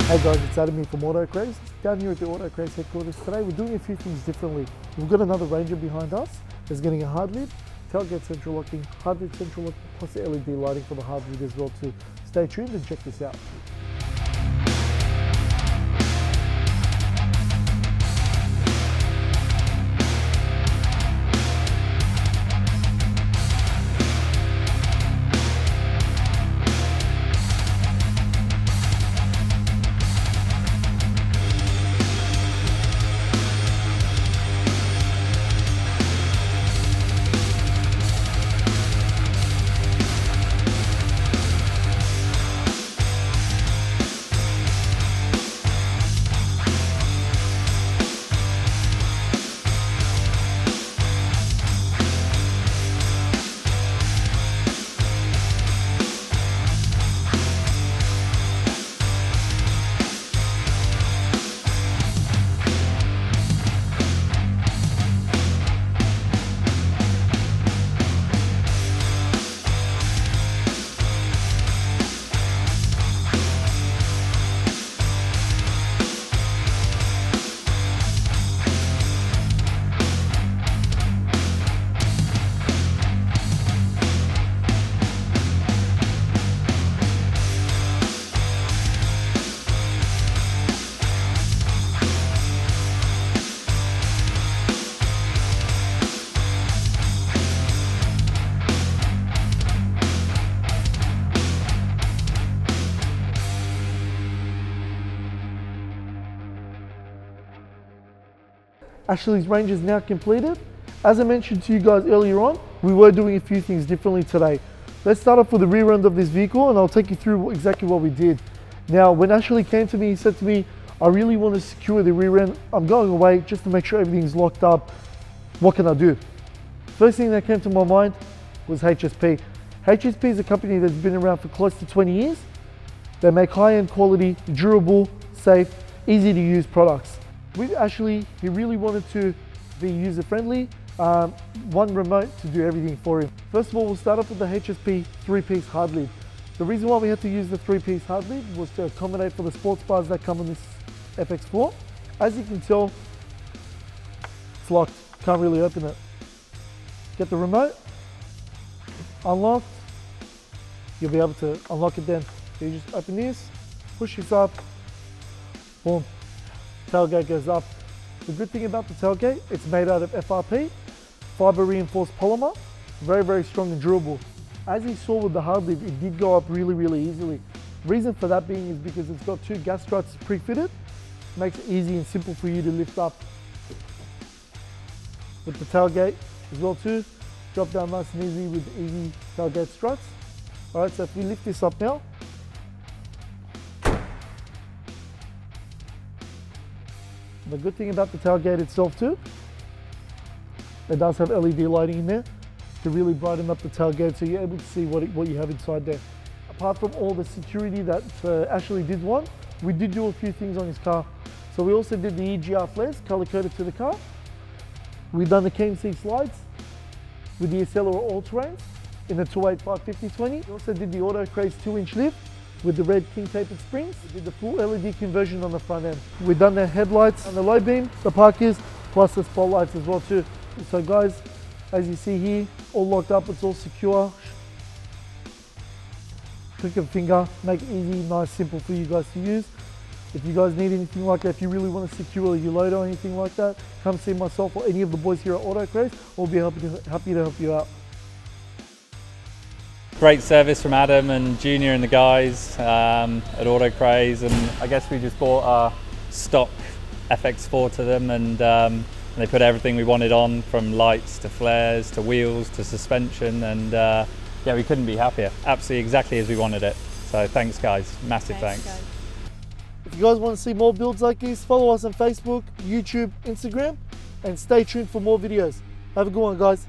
Hey guys, it's Adam here from AutoCraze. Down here at the AutoCraze headquarters today, we're doing a few things differently. We've got another Ranger behind us. There's getting a hard lid, tailgate central locking, hard lid central locking, plus the LED lighting for the hard lid as well too. Stay tuned and check this out. Ashley's range is now completed. As I mentioned to you guys earlier on, we were doing a few things differently today. Let's start off with the rear end of this vehicle and I'll take you through exactly what we did. Now, when Ashley came to me, he said to me, I really want to secure the rear end. I'm going away just to make sure everything's locked up. What can I do? First thing that came to my mind was HSP. HSP is a company that's been around for close to 20 years. They make high-end quality, durable, safe, easy to use products. With Ashley, he really wanted to be user-friendly, one remote to do everything for him. First of all, we'll start off with the HSP 3-piece hard lid. The reason why we had to use the 3-piece hard lid was to accommodate for the sports bars that come on this FX4. As you can tell, it's locked, can't really open it. Get the remote, unlocked, you'll be able to unlock it then. So you just open this, push this up, boom. Tailgate goes up. The good thing about the tailgate, it's made out of FRP, Fibre Reinforced Polymer, very, very strong and durable. As you saw with the hard lid, it did go up really, really easily. Reason for that being is because it's got 2 gas struts pre-fitted, makes it easy and simple for you to lift up. With the tailgate as well too, drop down nice and easy with the easy tailgate struts. All right, so if we lift this up now, the good thing about the tailgate itself too, it does have LED lighting in there to really brighten up the tailgate so you're able to see what you have inside there. Apart from all the security that Ashley did want, we did do a few things on his car. So we also did the EGR flares color coded to the car. We've done the KMC Slides with the Accelera all-terrains in the 285/50/20. We also did the AutoCraze 2-inch lift with the red king tapered springs. We did the full LED conversion on the front end. We've done the headlights on the low beam, the parkers, plus the spotlights as well too. So guys, as you see here, all locked up, it's all secure. Click of a finger, make it easy, nice, simple for you guys to use. If you guys need anything like that, if you really want to secure your load or anything like that, come see myself or any of the boys here at AutoCraze. We'll be happy to help you out. Great service from Adam and Junior and the guys at AutoCraze, and I guess we just bought our stock FX4 to them, and they put everything we wanted on, from lights to flares to wheels to suspension, and yeah, we couldn't be happier. Absolutely exactly as we wanted it. So thanks guys, massive thanks. Guys. If you guys want to see more builds like this, follow us on Facebook, YouTube, Instagram, and stay tuned for more videos. Have a good one guys.